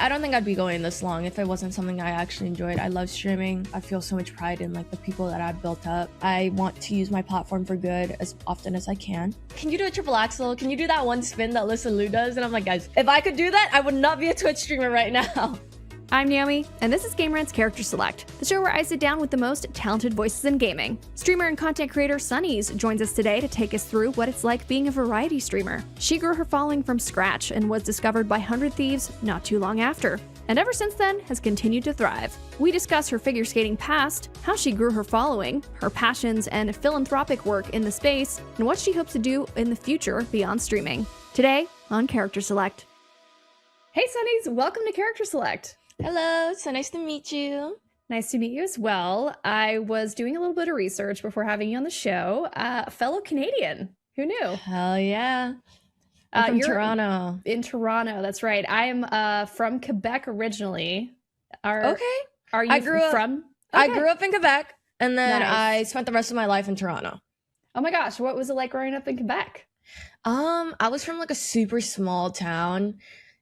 I don't think I'd be going this long if it wasn't something I actually enjoyed. I love streaming. I feel so much pride in like the people that I've built up. I want to use my platform for good as often as I can. Can you do a triple axel? Can you do that one spin that Lisa Lou does? And I'm like, guys, if I could do that, I would not be a Twitch streamer right now. I'm Naomi, and this is Game Rant's Character Select, the show where I sit down with the most talented voices in gaming. Streamer and content creator Sunnies joins us today to take us through what it's like being a variety streamer. She grew her following from scratch and was discovered by 100 Thieves not too long after, and ever since then has continued to thrive. We discuss her figure skating past, how she grew her following, her passions and philanthropic work in the space, and what she hopes to do in the future beyond streaming. Today on Character Select. Hey Sunnies, welcome to Character Select. Hello, so nice to meet you. Nice to meet you as well. I was doing a little bit of research before having you on the show. Fellow Canadian. Who knew? Hell yeah. I'm from Toronto. In Toronto, that's right. I am from Quebec originally. Okay. Are you from? I grew up in Quebec, and then Nice. I spent the rest of my life in Toronto. Oh my gosh, what was it like growing up in Quebec? I was from like a super small town.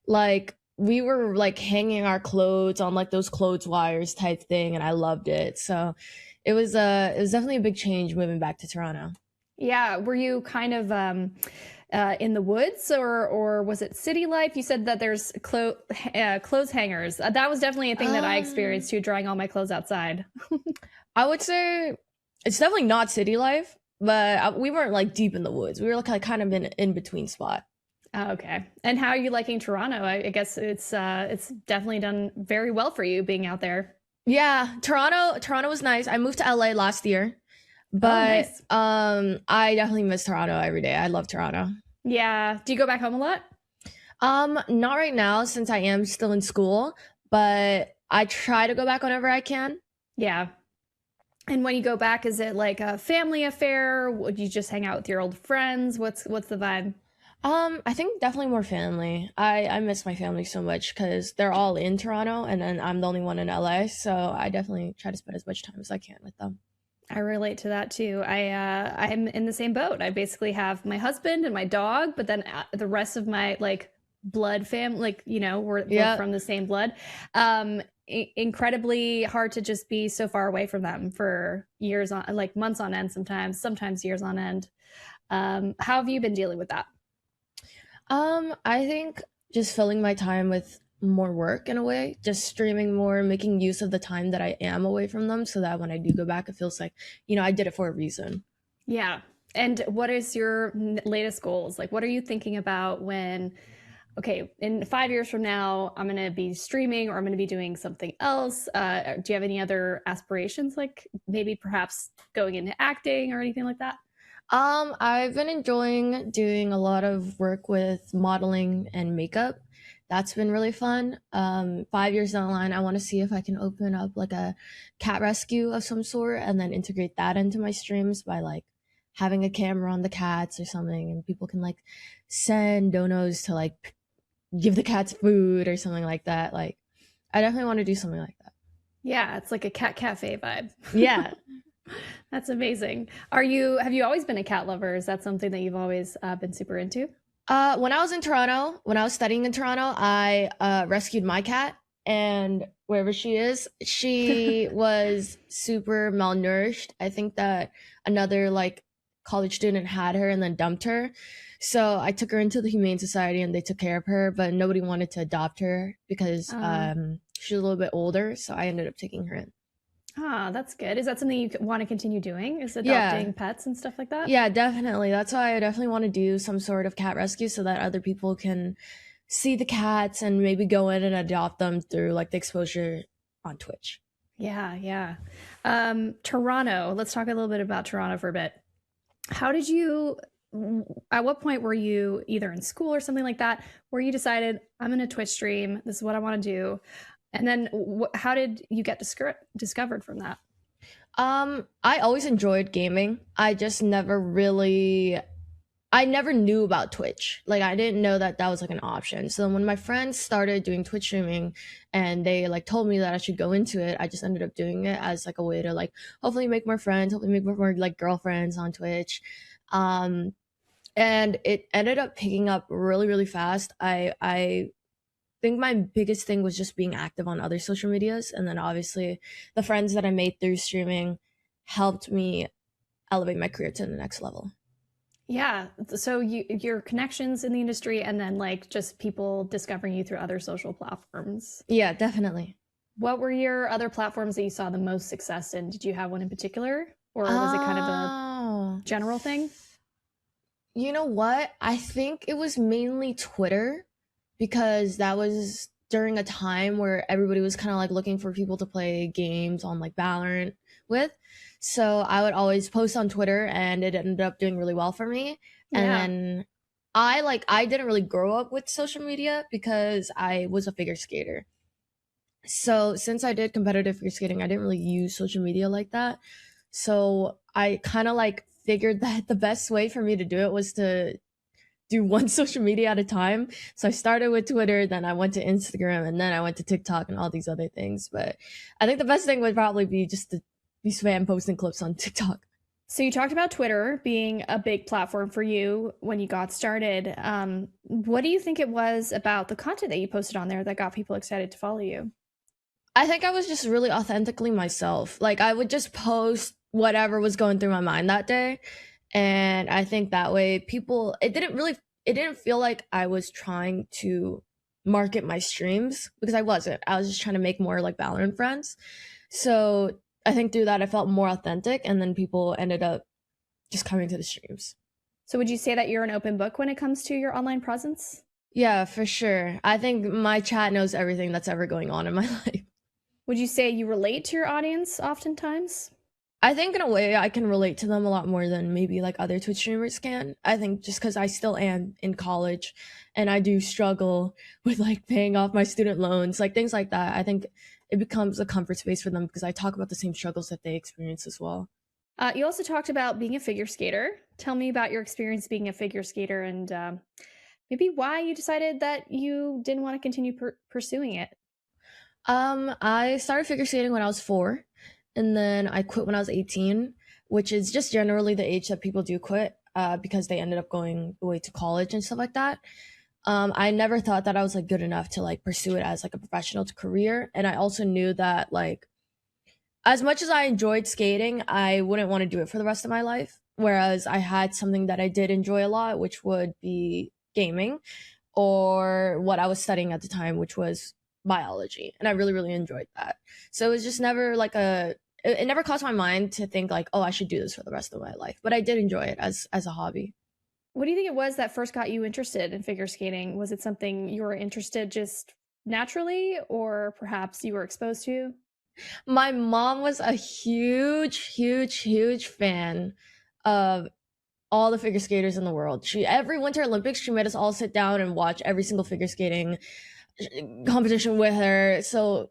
Like, we were like hanging our clothes on like those clothes wires type thing, and I loved it. So it was definitely a big change moving back to Toronto. Yeah, were you kind of in the woods, or was it city life? You said that there's clothes hangers. That was definitely a thing that I experienced too, drying all my clothes outside. I would say it's definitely not city life, but we weren't like deep in the woods. We were like kind of in between spot. Oh, okay. And how are you liking Toronto? I guess it's definitely done very well for you being out there. Yeah, Toronto was nice. I moved to LA last year, but nice. I definitely miss Toronto every day. I love Toronto. Yeah. Do you go back home a lot? Not right now since I am still in school, but I try to go back whenever I can. Yeah. And when you go back, is it like a family affair? Would you just hang out with your old friends? What's the vibe? I think definitely more family. I miss my family so much because they're all in Toronto, and then I'm the only one in LA. So I definitely try to spend as much time as I can with them. I relate to that too. I'm in the same boat. I basically have my husband and my dog, but then the rest of my like blood family, like, you know, we're from the same blood. Incredibly hard to just be so far away from them for years on, like months on end, sometimes years on end. How have you been dealing with that? I think just filling my time with more work in a way, just streaming more, making use of the time that I am away from them so that when I do go back, it feels like, you know, I did it for a reason. Yeah. And what is your latest goals? Like, what are you thinking about when, okay, in 5 years from now, I'm going to be streaming or I'm going to be doing something else? Do you have any other aspirations, like maybe perhaps going into acting or anything like that? I've been enjoying doing a lot of work with modeling and makeup. That's been really fun. 5 years down the line, I want to see if I can open up like a cat rescue of some sort and then integrate that into my streams by like having a camera on the cats or something, and people can like send donos to like give the cats food or something like that. Like, I definitely want to do something like that. Yeah, it's like a cat cafe vibe. Yeah. That's amazing. Have you always been a cat lover? Is that something that you've always been super into? When I was in Toronto, when I was studying in Toronto, I rescued my cat, and wherever she is, she was super malnourished. I think that another like college student had her and then dumped her. So I took her into the Humane Society and they took care of her, but nobody wanted to adopt her because she was a little bit older. So I ended up taking her in. Ah, that's good. Is that something you want to continue doing? Is adopting pets and stuff like that? Yeah, definitely. That's why I definitely want to do some sort of cat rescue so that other people can see the cats and maybe go in and adopt them through like the exposure on Twitch. Yeah. Toronto. Let's talk a little bit about Toronto for a bit. At what point were you either in school or something like that, where you decided, I'm going to Twitch stream, this is what I want to do? And then how did you get discovered from that? I always enjoyed gaming. I never knew about Twitch. Like, I didn't know that was like an option. So when my friends started doing Twitch streaming and they like told me that I should go into it, I just ended up doing it as like a way to like hopefully make more friends, hopefully make more like girlfriends on Twitch. And it ended up picking up really, really fast. I think my biggest thing was just being active on other social medias. And then obviously the friends that I made through streaming helped me elevate my career to the next level. Yeah. So your connections in the industry and then like just people discovering you through other social platforms. Yeah, definitely. What were your other platforms that you saw the most success in? Did you have one in particular? Or was it kind of a Oh, general thing? you know what? I think it was mainly Twitter because that was during a time where everybody was kind of like looking for people to play games on like Valorant with. So I would always post on Twitter and it ended up doing really well for me. And Yeah. then I didn't really grow up with social media because I was a figure skater. So since I did competitive figure skating, I didn't really use social media like that. So I kind of like figured that the best way for me to do it was to do one social media at a time. So I started with Twitter, then I went to Instagram, and then I went to TikTok and all these other things. But I think the best thing would probably be just to be spam posting clips on TikTok. So you talked about Twitter being a big platform for you when you got started. What do you think it was about the content that you posted on there that got people excited to follow you? I think I was just really authentically myself. Like I would just post whatever was going through my mind that day. And I think that way people it didn't feel like I was trying to market my streams because I wasn't. I was just trying to make more like Valorant friends. So I think through that I felt more authentic and then people ended up just coming to the streams. So would you say that you're an open book when it comes to your online presence? Yeah, for sure. I think my chat knows everything that's ever going on in my life. Would you say you relate to your audience oftentimes? I think in a way I can relate to them a lot more than maybe like other Twitch streamers can. I think just because I still am in college and I do struggle with like paying off my student loans, like things like that. I think it becomes a comfort space for them because I talk about the same struggles that they experience as well. You also talked about being a figure skater. Tell me about your experience being a figure skater and maybe why you decided that you didn't want to continue pursuing it. I started figure skating when I was 4, and then I quit when I was 18, which is just generally the age that people do quit because they ended up going away to college and stuff like that. I never thought that I was like good enough to like pursue it as like a professional career, and I also knew that like as much as I enjoyed skating, I wouldn't want to do it for the rest of my life. Whereas I had something that I did enjoy a lot, which would be gaming or what I was studying at the time, which was biology. And I really, really enjoyed that. So it was just never like it never crossed my mind to think like, oh, I should do this for the rest of my life. But I did enjoy it as a hobby. What do you think it was that first got you interested in figure skating? Was it something you were interested just naturally, or perhaps you were exposed to? My mom was a huge, huge, huge fan of all the figure skaters in the world. She every Winter Olympics, she made us all sit down and watch every single figure skating competition with her. So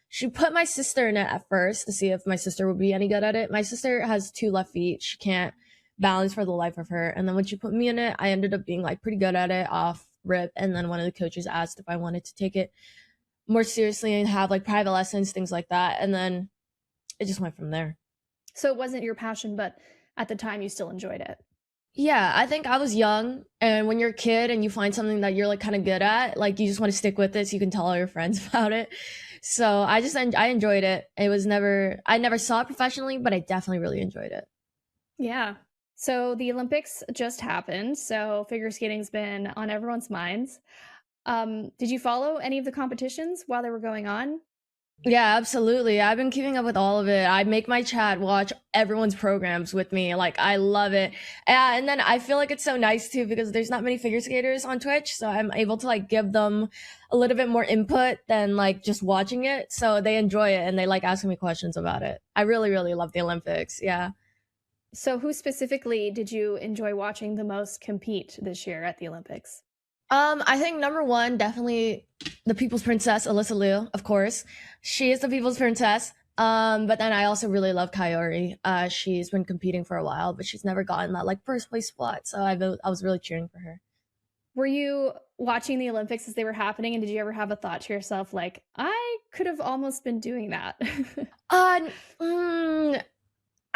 she put my sister in it at first to see if my sister would be any good at it. My sister has 2 left feet. She can't balance for the life of her. And then when she put me in it, I ended up being like pretty good at it off rip. And then one of the coaches asked if I wanted to take it more seriously and have like private lessons, things like that. And then it just went from there. So it wasn't your passion, but at the time you still enjoyed it. Yeah, I think I was young, and when you're a kid and you find something that you're like kind of good at, like you just want to stick with it so you can tell all your friends about it. So I enjoyed it. I never saw it professionally, but I definitely really enjoyed it. Yeah. So the Olympics just happened. So figure skating's been on everyone's minds. Did you follow any of the competitions while they were going on? Yeah, absolutely. I've been keeping up with all of it. I make my chat watch everyone's programs with me. Like, I love it. And then I feel like it's so nice too because there's not many figure skaters on Twitch. So I'm able to like give them a little bit more input than like just watching it. So they enjoy it and they like asking me questions about it. I really, really love the Olympics. Yeah. So who specifically did you enjoy watching the most compete this year at the Olympics? I think number one, definitely the People's Princess, Alyssa Liu, of course. She is the People's Princess. But then I also really love Kaori. She's been competing for a while, but she's never gotten that like first place spot. So I was really cheering for her. Were you watching the Olympics as they were happening, and did you ever have a thought to yourself like, I could have almost been doing that?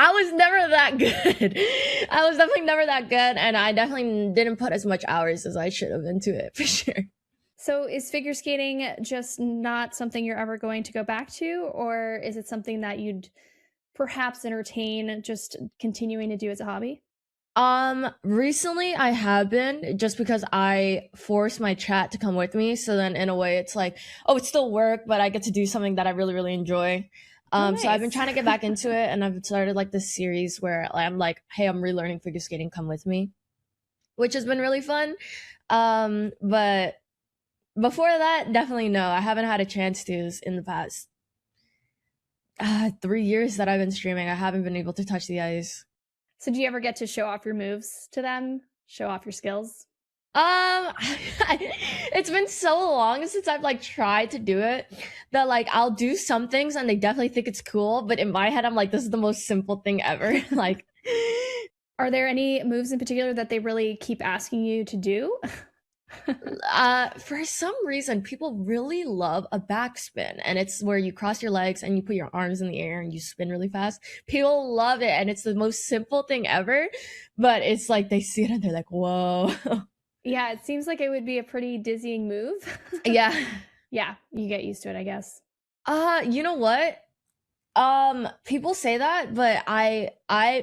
I was never that good. I was definitely never that good, and I definitely didn't put as much hours as I should have into it for sure. So is figure skating just not something you're ever going to go back to, or is it something that you'd perhaps entertain just continuing to do as a hobby? Recently I have been, just because I forced my chat to come with me. So then in a way it's like, oh, it's still work, but I get to do something that I really, really enjoy. Oh, So I've been nice. trying to get back into it, and I've started like this series where I'm like, hey, I'm relearning figure skating, come with me, which has been really fun. But before that, definitely no. I haven't had a chance to in the past 3 years that I've been streaming. I haven't been able to touch the ice. So do you ever get to show off your moves to them? Show off your skills? It's been so long since I've like tried to do it that like I'll do some things and they definitely think it's cool, but in my head I'm like, this is the most simple thing ever. Like, Are there any moves in particular that they really keep asking you to do? for some reason people really love a backspin, and it's where you cross your legs and you put your arms in the air and you spin really fast. People love it, and it's the most simple thing ever, but it's like they see it and they're like, whoa. Yeah, it seems like it would be a pretty dizzying move. Yeah. Yeah, you get used to it, I guess. You know what? People say that, but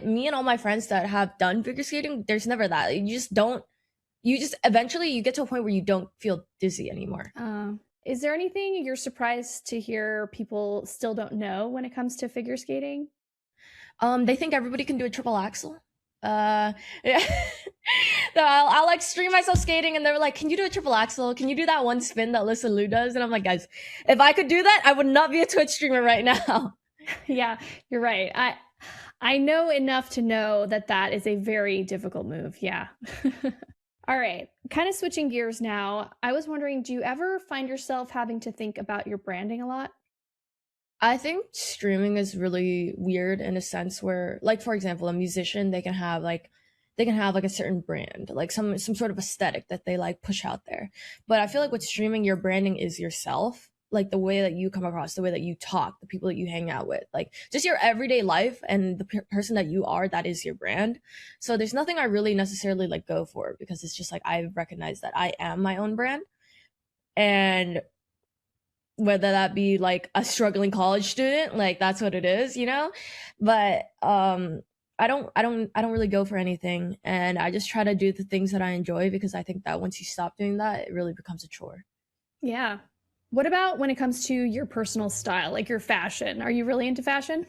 me and all my friends that have done figure skating, there's never that. You just eventually you get to a point where you don't feel dizzy anymore. Is there anything you're surprised to hear people still don't know when it comes to figure skating? They think everybody can do a triple axel. Yeah. So I'll like stream myself skating, and they're like, can you do a triple axel? Can you do that one spin that Lisa Lu does? And I'm like, guys, if I could do that, I would not be a Twitch streamer right now. Yeah, you're right. I know enough to know that that is a very difficult move. Yeah. All right. Kind of switching gears now. I was wondering, do you ever find yourself having to think about your branding a lot? I think streaming is really weird in a sense where, like, for example, a musician, they can have like a certain brand, like some sort of aesthetic that they like push out there. But I feel like with streaming, your branding is yourself, like the way that you come across, the way that you talk, the people that you hang out with, like just your everyday life and the person that you are, that is your brand. So there's nothing I really necessarily like go for, because it's just like I recognize that I am my own brand. And whether that be like a struggling college student, like that's what it is, you know. But I don't really go for anything, and I just try to do the things that I enjoy, because I think that once you stop doing that, it really becomes a chore. Yeah. What about when it comes to your personal style, like your fashion? Are you really into fashion?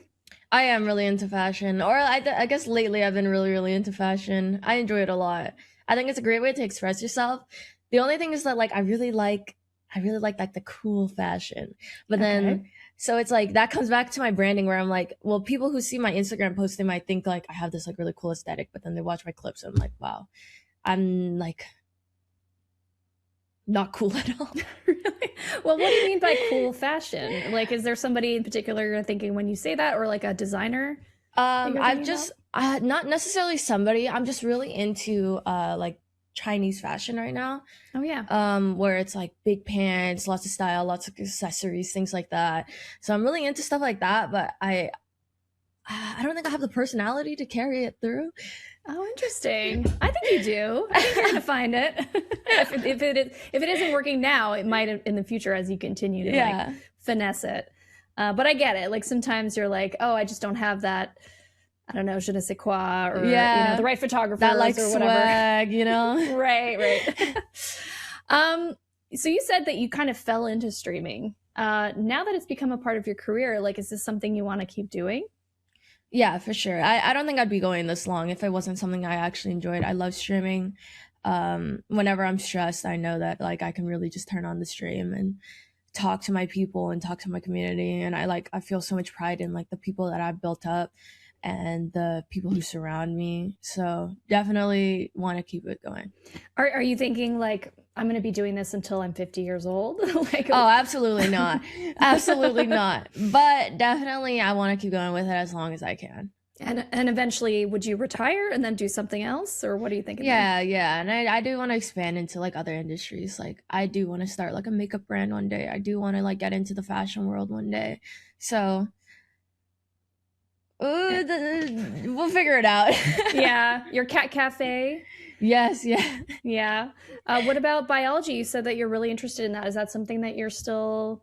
I am really into fashion, or I guess lately I've been really, really into fashion. I enjoy it a lot. I think it's a great way to express yourself. The only thing is that like I really like the cool fashion. But then Okay. so it's like that comes back to my branding, where I'm like, well, people who see my Instagram post, they might think like I have this like really cool aesthetic, but then they watch my clips and I'm like, wow, I'm like not cool at all. Really? Well, what do you mean by cool fashion? Like, is there somebody in particular you're thinking when you say that, or like a designer that you're I've thinking just about? not necessarily somebody. I'm just really into like Chinese fashion right now. Oh, yeah. Where it's like big pants, lots of style, lots of accessories, things like that. So I'm really into stuff like that, but I don't think I have the personality to carry it through. Oh, interesting. I think you do. I think you're gonna find it. If it isn't working now, it might in the future as you continue to Yeah. like finesse it. But I get it. Like sometimes you're like, oh, I just don't have that. I don't know, je ne sais quoi, or Yeah. the right photographers That like or whatever. swag, you know? Right, right. So you said that you kind of fell into streaming. Now that it's become a part of your career, like, is this something you want to keep doing? Yeah, for sure. I don't think I'd be going this long if it wasn't something I actually enjoyed. I love streaming. Whenever I'm stressed, I know that like I can really just turn on the stream and talk to my people and talk to my community. And I feel so much pride in like the people that I've built up and the people who surround me. So definitely want to keep it going. Are you thinking like I'm going to be doing this until I'm 50 years old? Like, Oh, absolutely not. Absolutely not. But definitely I want to keep going with it as long as I can. and eventually, would you retire and then do something else, or what are you thinking there? Yeah. And I do want to expand into like other industries. Like I do want to start like a makeup brand one day. I do want to like get into the fashion world one day. So we'll figure it out. Yeah, your cat cafe. Yes, yeah. Yeah. What about biology? You said that you're really interested in that. Is that something that you're still,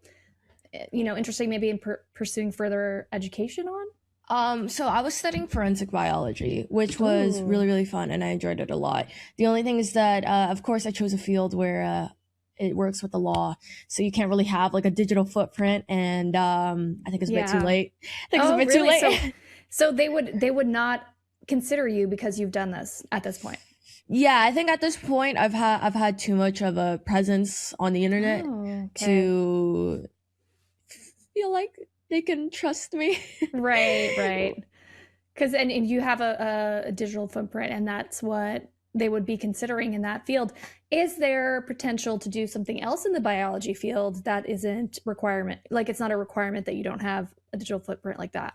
interested maybe in pursuing further education on? So I was studying forensic biology, which was Ooh. really, really fun, and I enjoyed it a lot. The only thing is that, of course, I chose a field where it works with the law, so you can't really have like a digital footprint, and I think it's a bit too Yeah. late. I think it's a Oh, bit too really? So, late. so they would not consider you because you've done this at this point. Yeah, I think at this point I've had too much of a presence on the internet Oh, okay. to feel like they can trust me. Right, right. Because and you have a digital footprint, and that's what they would be considering in that field. Is there potential to do something else in the biology field that isn't requirement? Like it's not a requirement that you don't have a digital footprint like that.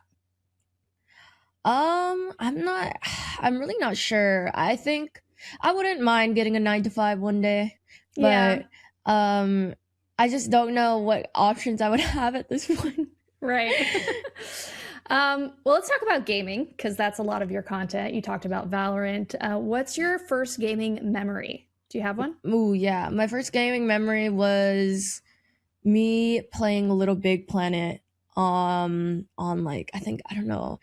I'm not. I'm really not sure. I think I wouldn't mind getting a 9 to 5 one day, Yeah, but um, I just don't know what options I would have at this point. right. Well, let's talk about gaming because that's a lot of your content. You talked about Valorant. What's your first gaming memory? Do you have one? Ooh, yeah. My first gaming memory was me playing Little Big Planet on like I don't know.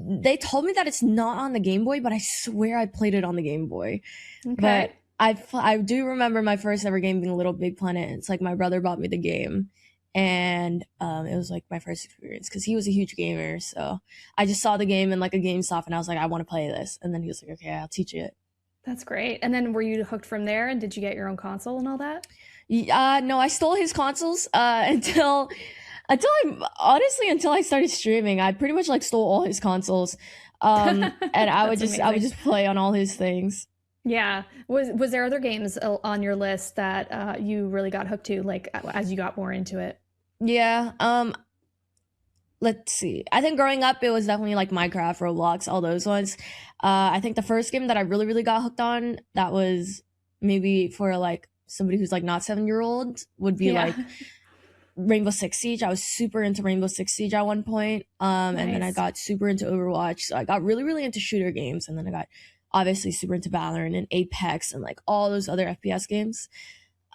They told me that it's not on the Game Boy, but I swear I played it on the Game Boy. But Okay. I do remember my first ever game being Little Big Planet. It's like my brother bought me the game, and it was like my first experience because he was a huge gamer. So I just saw the game in like a GameStop, and I was like, I want to play this. And then he was like, Okay, I'll teach you it. That's great. And then were you hooked from there? And did you get your own console and all that? No, I stole his consoles until I honestly until I started streaming. I pretty much like stole all his consoles, and That's I would amazing. just play on all his things. Yeah. Was there other games on your list that you really got hooked to, like as you got more into it? Yeah. Let's see. I think growing up, it was definitely like Minecraft, Roblox, all those ones. I think the first game that I really, really got hooked on that was maybe for like somebody who's like not 7 year old would be Yeah. like Rainbow Six Siege. I was super into Rainbow Six Siege at one point. And then I Nice. got super into Overwatch. So I got really, really into shooter games. And then I got obviously super into Valorant and Apex and like all those other FPS games.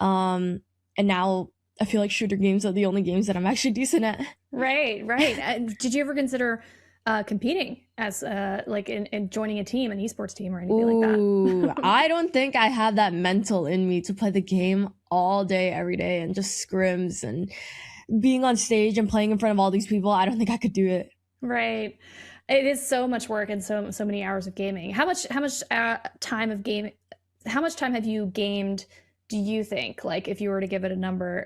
Um, and now I feel like shooter games are the only games that I'm actually decent at. Right, right. Did you ever consider competing as like in joining a team, an esports team, or anything like that? Ooh, I don't think I have that mental in me to play the game all day, every day, and just scrims and being on stage and playing in front of all these people. I don't think I could do it. Right. It is so much work and so many hours of gaming. How much time of game? How much time have you gamed? Do you think, like, if you were to give it a number?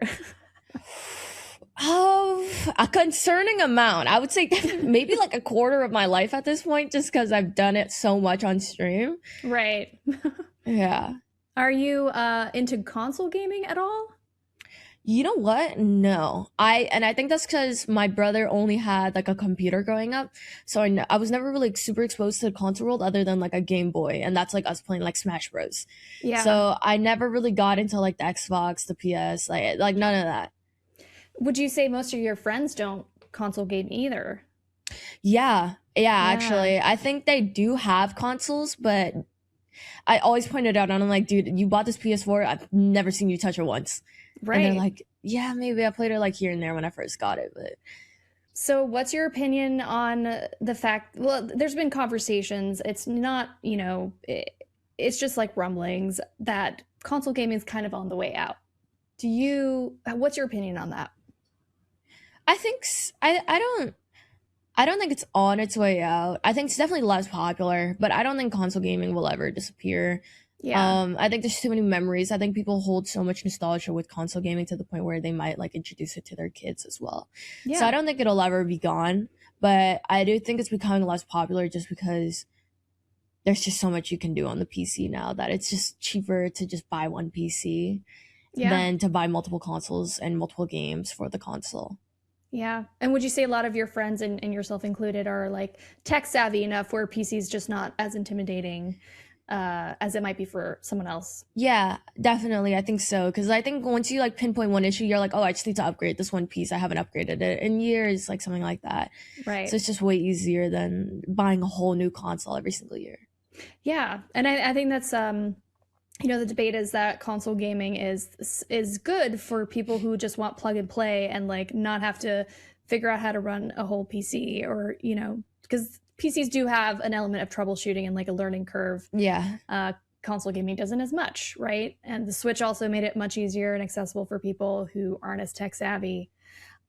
Oh, a concerning amount. I would say maybe like a quarter of my life at this point, just because I've done it so much on stream. Right. Yeah. Are you into console gaming at all? You know what? No. I think that's because my brother only had like a computer growing up, so I was never really super exposed to the console world other than like a Game Boy, and that's like us playing like Smash Bros. Yeah. So I never really got into like the Xbox, the PS, like none of that. Would you say most of your friends don't console game either? Yeah, yeah. Yeah. Actually, I think they do have consoles, but I always pointed out, and I'm like, dude, you bought this PS4. I've never seen you touch it once. And they're Right. like, yeah, maybe I played it like here and there when I first got it, but So, what's your opinion on the fact? Well, there's been conversations. It's not, it's just like rumblings that console gaming is kind of on the way out. What's your opinion on that? I think I don't think it's on its way out. I think it's definitely less popular, but I don't think console gaming will ever disappear. Yeah. I think there's too many memories. I think people hold so much nostalgia with console gaming to the point where they might like introduce it to their kids as well. So I Yeah. don't think it'll ever be gone, but I do think it's becoming less popular just because there's just so much you can do on the PC now that it's just cheaper to just buy one PC Yeah. than to buy multiple consoles and multiple games for the console. Yeah. And would you say a lot of your friends and yourself included are like tech savvy enough where PC is just not as intimidating as it might be for someone else? Yeah, definitely. I think so. Because I think once you like pinpoint one issue, you're like, oh, I just need to upgrade this one piece. I haven't upgraded it in years, like something like that. So Right. it's just way easier than buying a whole new console every single year. Yeah, and I think that's the debate is that console gaming is good for people who just want plug and play and like not have to figure out how to run a whole PC, or because PCs do have an element of troubleshooting and like a learning curve. Yeah. Console gaming doesn't as much, right? And the Switch also made it much easier and accessible for people who aren't as tech savvy.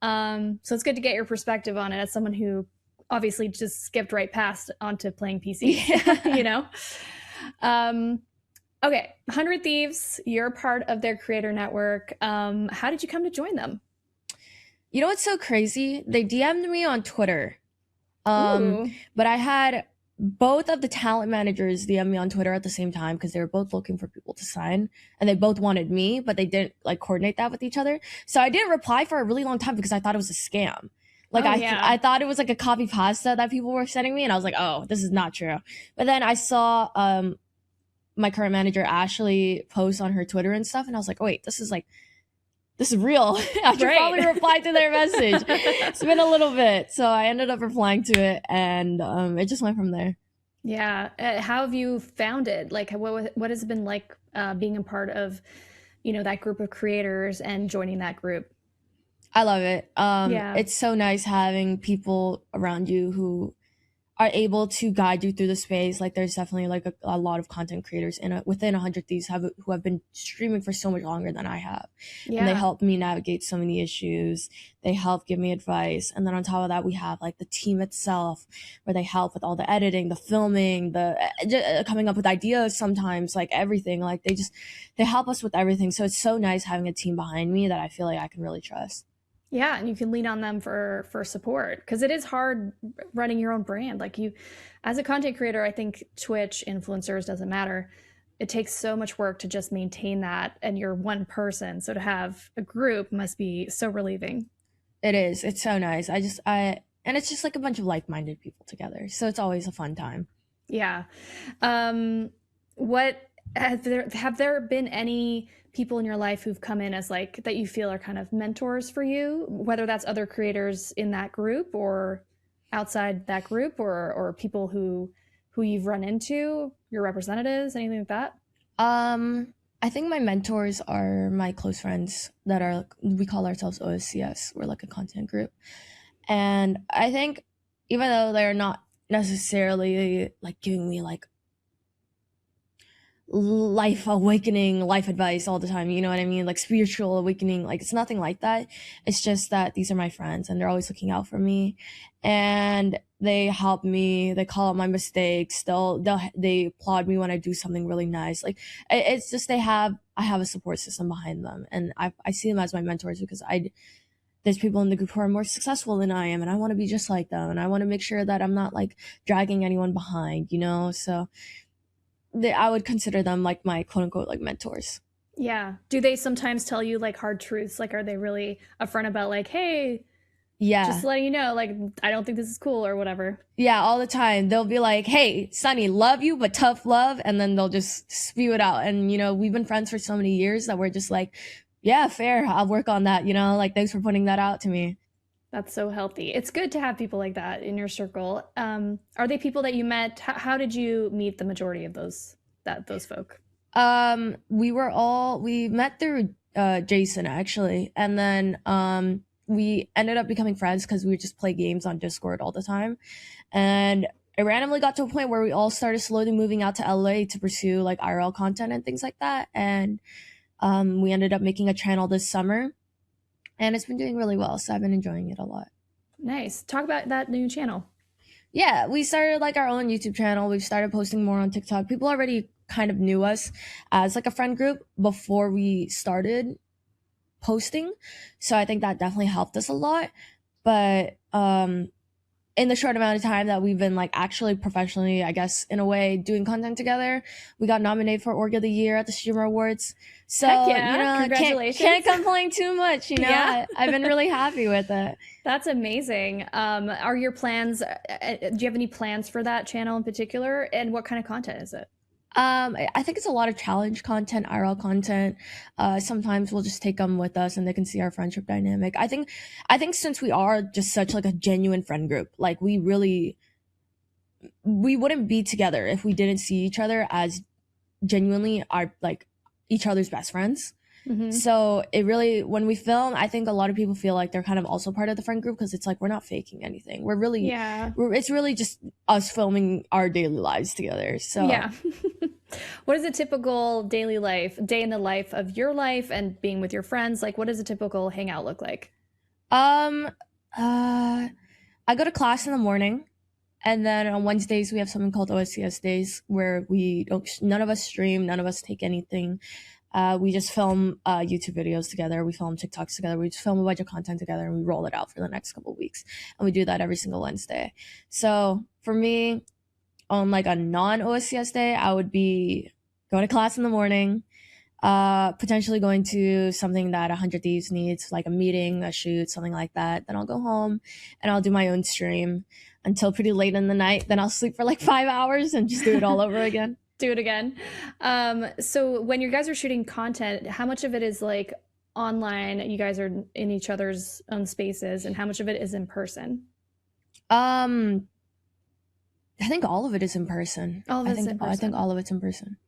So it's good to get your perspective on it as someone who obviously just skipped right past onto playing PC. Yeah. Um, okay, 100 Thieves, you're part of their creator network. How did you come to join them? You know what's so crazy? They DM'd me on Twitter. Ooh. But I had both of the talent managers DM me on Twitter at the same time because they were both looking for people to sign, and they both wanted me, but they didn't like coordinate that with each other. So I didn't reply for a really long time because I thought it was a scam. Like I thought it was like a copy pasta that people were sending me, and I was like, oh, this is not true. But then I saw my current manager Ashley post on her Twitter and stuff, and I was like, oh, wait, this is real. I should probably reply to their message. It's been a little bit. So I ended up replying to it, and it just went from there. Yeah. How have you found it? Like, what has it been like being a part of, that group of creators and joining that group? I love it. It's so nice having people around you who are able to guide you through the space. Like there's definitely like a lot of content creators within 100 Thieves who have been streaming for so much longer than I have. Yeah. And they help me navigate so many issues. They help give me advice. And then on top of that, we have like the team itself where they help with all the editing, the filming, the coming up with ideas sometimes, like everything. Like they help us with everything. So it's so nice having a team behind me that I feel like I can really trust. Yeah, and you can lean on them for support because it is hard running your own brand. Like as a content creator, I think Twitch influencers doesn't matter. It takes so much work to just maintain that, and you're one person. So to have a group must be so relieving. It is. It's so nice. And it's just like a bunch of like-minded people together. So it's always a fun time. Yeah. What have there been any people in your life who've come in as like that you feel are kind of mentors for you, whether that's other creators in that group or outside that group, or people who you've run into, your representatives, anything like that? I think my mentors are my close friends we call ourselves OSCS. We're like a content group. And I think even though they're not necessarily like giving me like life awakening, life advice all the time, you know what I mean? Like spiritual awakening, like it's nothing like that. It's just that these are my friends and they're always looking out for me, and they help me. They call out my mistakes. They applaud me when I do something really nice. Like it's just I have a support system behind them, and I see them as my mentors because there's people in the group who are more successful than I am, and I want to be just like them, and I want to make sure that I'm not like dragging anyone behind, you know? So I would consider them like my quote unquote like mentors. Yeah. Do they sometimes tell you like hard truths? Like, are they really upfront about like, hey, yeah, just letting you know, like, I don't think this is cool or whatever? Yeah, all the time. They'll be like, hey, Sunny, love you, but tough love. And then they'll just spew it out. And, we've been friends for so many years that we're just like, yeah, fair. I'll work on that. Like, thanks for putting that out to me. That's so healthy. It's good to have people like that in your circle. Are they people that you met? How did you meet the majority of those folk? We met through Jason actually, and then we ended up becoming friends because we would just play games on Discord all the time, and it randomly got to a point where we all started slowly moving out to LA to pursue like IRL content and things like that, and we ended up making a channel this summer. And it's been doing really well, so I've been enjoying it a lot. Nice. Talk about that new channel. Yeah, we started like our own YouTube channel. We've started posting more on TikTok. People already kind of knew us as like a friend group before we started posting. So I think that definitely helped us a lot. But in the short amount of time that we've been like actually professionally, I guess, in a way, doing content together, we got nominated for Org of the Year at the Streamer Awards. So, yeah, congratulations. Can't complain too much, Yeah. I've been really happy with it. That's amazing. Are your plans, do you have any plans for that channel in particular? And what kind of content is it? I think it's a lot of challenge content, IRL content. Sometimes we'll just take them with us and they can see our friendship dynamic. I think since we are just such like a genuine friend group, like we really we wouldn't be together if we didn't see each other as genuinely our like each other's best friends. So it really, when we film, I think a lot of people feel like they're kind of also part of the friend group, because it's like we're not faking anything. We're really, it's really just us filming our daily lives together. So yeah. What is a typical daily life, day in the life of your life and being with your friends? Like, what does a typical hangout look like? I go to class in the morning, and then on Wednesdays we have something called OSCS days, where none of us stream, none of us take anything. We just film YouTube videos together. We film TikToks together. We just film a bunch of content together, and we roll it out for the next couple of weeks. And we do that every single Wednesday. So for me, on like a non-OSCS day, I would be going to class in the morning, potentially going to something that 100 Thieves needs, like a meeting, a shoot, something like that. Then I'll go home and I'll do my own stream until pretty late in the night. Then I'll sleep for like 5 hours and just do it all over again. Do it again. So when you guys are shooting content, how much of it is like online, you guys are in each other's own spaces, and how much of it is in person? I think all of it is in person. All of it's in person. I think all of it's in person.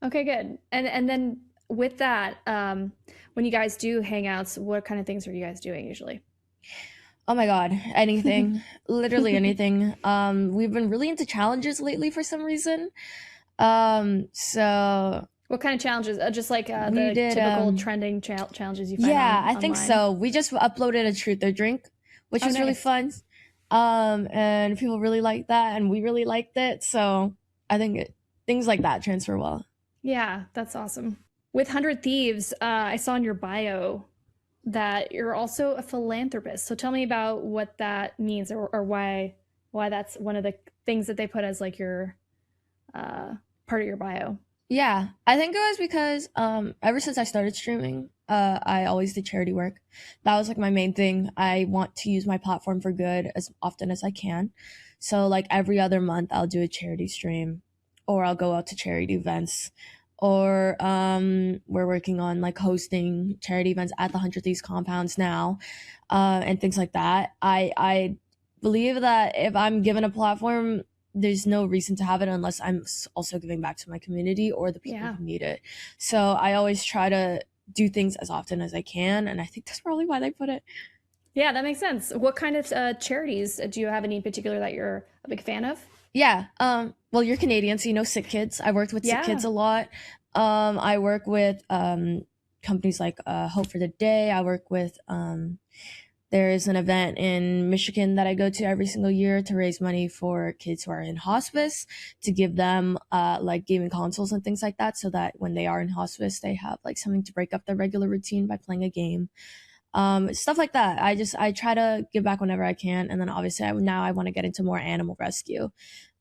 Okay, good. And then with that, when you guys do hangouts, what kind of things are you guys doing usually? Oh my God, anything. Literally anything. We've been really into challenges lately for some reason. So what kind of challenges? Just like the typical trending challenges you find I think so. We just uploaded a truth or drink, which was really fun. And people really liked that, and we really liked it. So I think things like that transfer well. Yeah, that's awesome. With 100 Thieves, I saw in your bio that you're also a philanthropist. So tell me about what that means, or why that's one of the things that they put as like your part of your bio. Yeah, I think it was because ever since I started streaming, I always did charity work. That was like my main thing. I want to use my platform for good as often as I can. So like every other month I'll do a charity stream, or I'll go out to charity events, or we're working on like hosting charity events at the 100 Thieves compounds now, and things like that. I believe that if I'm given a platform, there's no reason to have it unless I'm also giving back to my community or the people who need it. So I always try to do things as often as I can, and I think that's probably why they put it. Yeah, that makes sense. What kind of charities do you have any in particular that you're a big fan of? Yeah, well, you're Canadian, so you know Sick Kids. I worked with Sick Kids a lot. I work with companies like Hope for the Day. I work with there is an event in Michigan that I go to every single year to raise money for kids who are in hospice, to give them like gaming consoles and things like that, so that when they are in hospice, they have like something to break up their regular routine by playing a game. Stuff like that. I try to give back whenever I can. And then obviously now I want to get into more animal rescue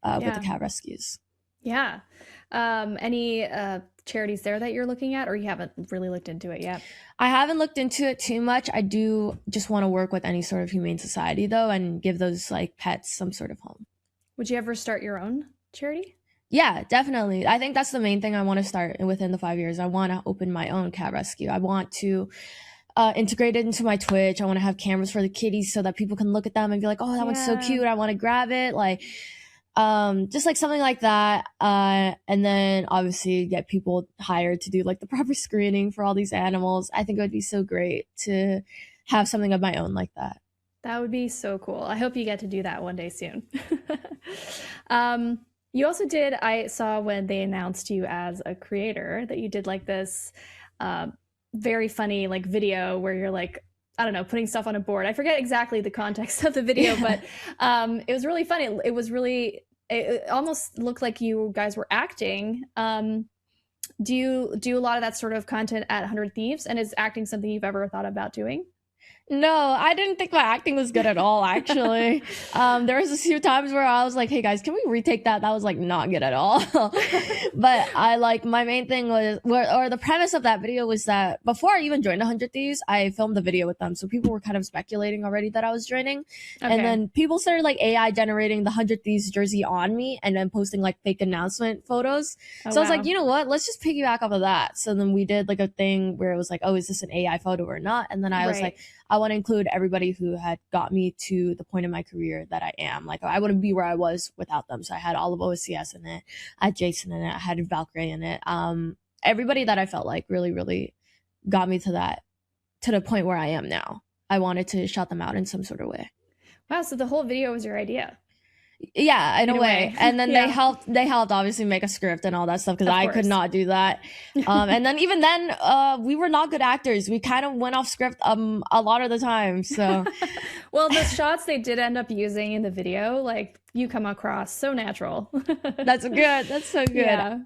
with the cat rescues. Yeah. Any charities there that you're looking at, or you haven't really looked into it yet? I haven't looked into it too much. I do just want to work with any sort of humane society though, and give those like pets some sort of home. Would you ever start your own charity? Yeah, definitely. I think that's the main thing I want to start within the 5 years. I want to open my own cat rescue. I want to integrate it into my Twitch. I want to have cameras for the kitties so that people can look at them and be like, oh, that one's so cute, I want to grab it. Like, just like something like that. And then obviously get people hired to do like the proper screening for all these animals. I think it would be so great to have something of my own like that. That would be so cool. I hope you get to do that one day soon. You also did, I saw when they announced you as a creator, that you did like this very funny like video where you're like, I don't know, putting stuff on a board. I forget exactly the context of the video, but it was really funny. It was really, it almost looked like you guys were acting. Do you do a lot of that sort of content at 100 Thieves? And is acting something you've ever thought about doing? No, I didn't think my acting was good at all, actually. There was a few times where I was like, hey guys, can we retake that? That was like not good at all. But I like, my main thing was, or the premise of that video was that before I even joined 100 Thieves, I filmed the video with them. So people were kind of speculating already that I was joining. Okay. And then people started like AI generating the 100 Thieves jersey on me and then posting like fake announcement photos. So I was like, you know what? Let's just piggyback off of that. So then we did like a thing where it was like, oh, is this an AI photo or not? And then I was like, I want to include everybody who had got me to the point in my career that I am. Like, I wouldn't be where I was without them. So I had all of OSCS in it. I had Jason in it. I had Valkyrie in it. Everybody that I felt like really, really got me to the point where I am now. I wanted to shout them out in some sort of way. Wow, so the whole video was your idea. Yeah, in a way. And then Yeah. they helped obviously make a script and all that stuff, because I could not do that. And then even then, we were not good actors. We kind of went off script a lot of the time. So well, the shots they did end up using in the video, like, you come across so natural. That's good. That's so good. Yeah.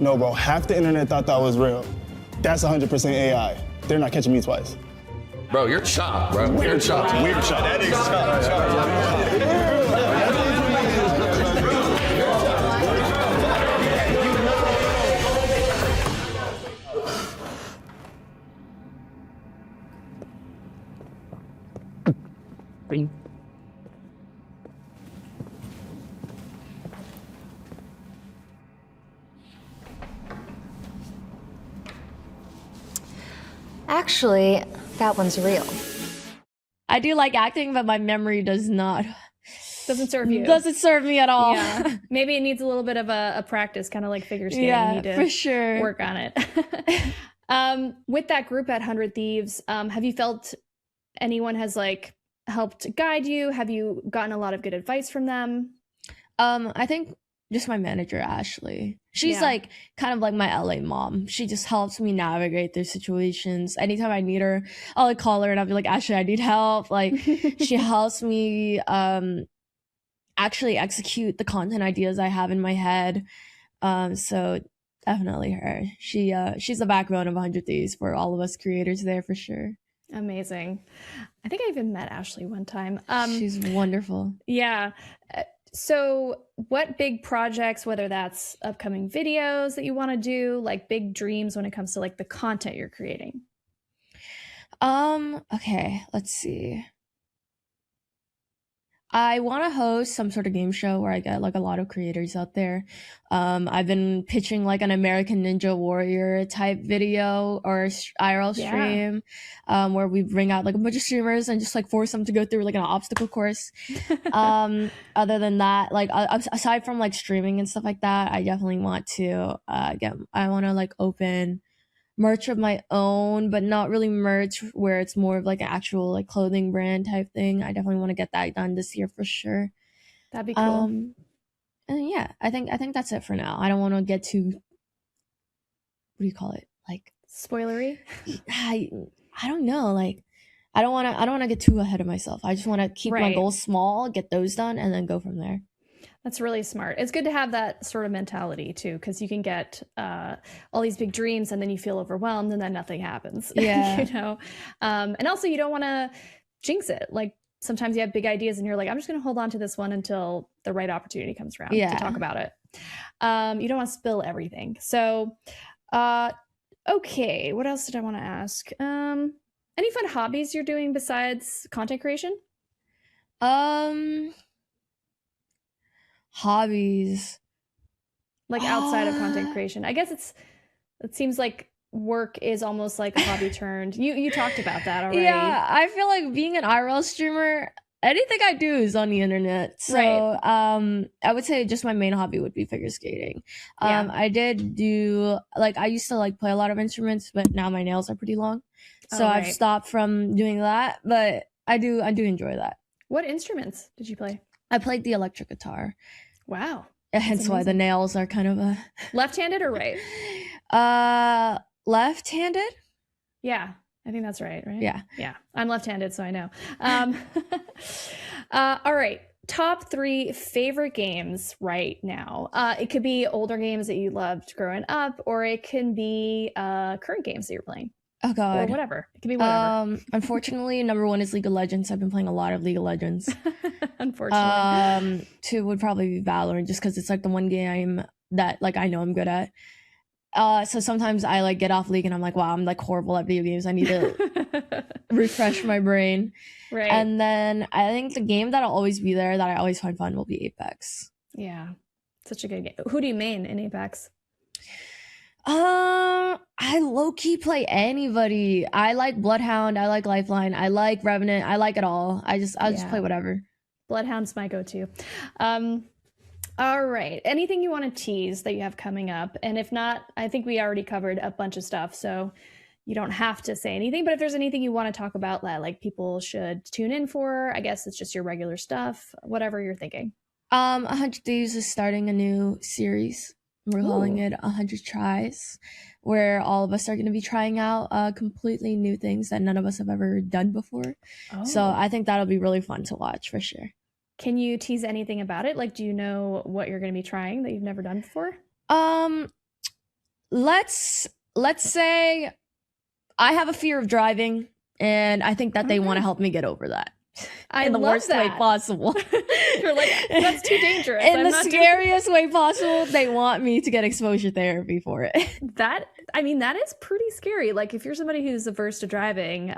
No, bro, half the internet thought that was real. That's 100% AI. They're not catching me twice. Bro, you're chopped, bro. Weird chopped. Weird chopped. That is Bing. Actually, that one's real. I do like acting, but my memory doesn't serve you. Doesn't serve me at all. Yeah. Maybe it needs a little bit of a practice, kind of like figure skating. Yeah, you need to for sure. work on it. With that group at 100 Thieves, have you felt anyone has like helped guide you? Have you gotten a lot of good advice from them? I think just my manager, Ashley. She's like kind of like my LA mom. She just helps me navigate through situations. Anytime I need her, I'll like call her and I'll be like, Ashley, I need help. Like, she helps me actually execute the content ideas I have in my head. So definitely her. She's the backbone of 100 Thieves for all of us creators there, for sure. Amazing. I think I even met Ashley one time. She's wonderful. Yeah. So what big projects, whether that's upcoming videos that you want to do, like big dreams when it comes to like the content you're creating? Okay, let's see. I want to host some sort of game show where I get like a lot of creators out there. I've been pitching like an American Ninja Warrior type video or IRL stream, where we bring out like a bunch of streamers and just like force them to go through like an obstacle course. Other than that, like aside from like streaming and stuff like that, I definitely want to I want to like open merch of my own, but not really merch where it's more of like an actual like clothing brand type thing. I definitely want to get that done this year for sure. That'd be cool. And yeah, I think that's it for now. I don't want to get too, what do you call it? Like spoilery? I don't know. Like I don't want to get too ahead of myself. I just want to keep my goals small, get those done, and then go from there. That's really smart. It's good to have that sort of mentality too, because you can get all these big dreams and then you feel overwhelmed and then nothing happens. Yeah. You know, and also you don't want to jinx it. Like sometimes you have big ideas and you're like, I'm just going to hold on to this one until the right opportunity comes around to talk about it. You don't want to spill everything. So, okay, what else did I want to ask? Any fun hobbies you're doing besides content creation? Hobbies like outside of content creation. I guess it seems like work is almost like a hobby turned. You talked about that already. Yeah, I feel like being an IRL streamer, anything I do is on the internet. So I would say just my main hobby would be figure skating. I did do like I used to like play a lot of instruments, but now my nails are pretty long. So I've stopped from doing that, but I do enjoy that. What instruments did you play? I played the electric guitar. Wow. Hence why the nails are kind of a left-handed or right? Left-handed? Yeah, I think that's right? Yeah. Yeah. I'm left-handed, so I know. All right. Top 3 favorite games right now. It could be older games that you loved growing up, or it can be current games that you're playing. Oh God. Or whatever. It could be whatever. Unfortunately, number 1 is League of Legends. I've been playing a lot of League of Legends. Unfortunately. 2 would probably be Valorant, just because it's like the one game that like I know I'm good at. So sometimes I like get off League and I'm like, wow, I'm like horrible at video games. I need to refresh my brain. Right. And then I think the game that'll always be there that I always find fun will be Apex. Yeah. Such a good game. Who do you main in Apex? I low-key play anybody. I like Bloodhound, I like Lifeline, I like Revenant, I like it all. I'll just play whatever. Bloodhound's my go-to. All right. Anything you want to tease that you have coming up? And if not, I think we already covered a bunch of stuff, so you don't have to say anything. But if there's anything you want to talk about that like people should tune in for, I guess it's just your regular stuff, whatever you're thinking. 100 Thieves is starting a new series. We're calling it 100 Tries, where all of us are going to be trying out completely new things that none of us have ever done before. So I think that'll be really fun to watch for sure. Can you tease anything about it? Like, do you know what you're going to be trying that you've never done before? Let's say I have a fear of driving, and I think that they want to help me get over that. In the worst way possible. You're like, that's too dangerous. In the scariest way possible, they want me to get exposure therapy for it. That is pretty scary. Like, if you're somebody who's averse to driving,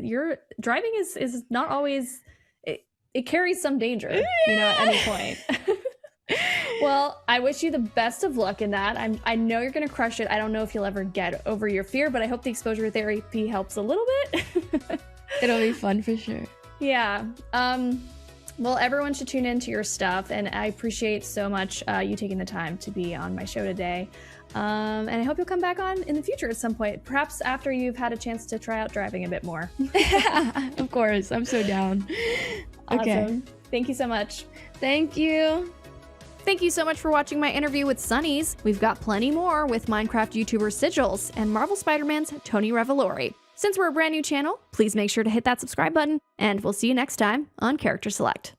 your driving is not always, it carries some danger, at any point. Well, I wish you the best of luck in that. I know you're going to crush it. I don't know if you'll ever get over your fear, but I hope the exposure therapy helps a little bit. It'll be fun for sure. Yeah. Well, everyone should tune into your stuff, and I appreciate so much you taking the time to be on my show today. And I hope you'll come back on in the future at some point, perhaps after you've had a chance to try out driving a bit more. Of course. I'm so down. Okay. Awesome. Thank you so much. Thank you. Thank you so much for watching my interview with Sunnies. We've got plenty more with Minecraft YouTuber Sizzles and Marvel Spider-Man's Tony Revolori. Since we're a brand new channel, please make sure to hit that subscribe button, and we'll see you next time on Character Select.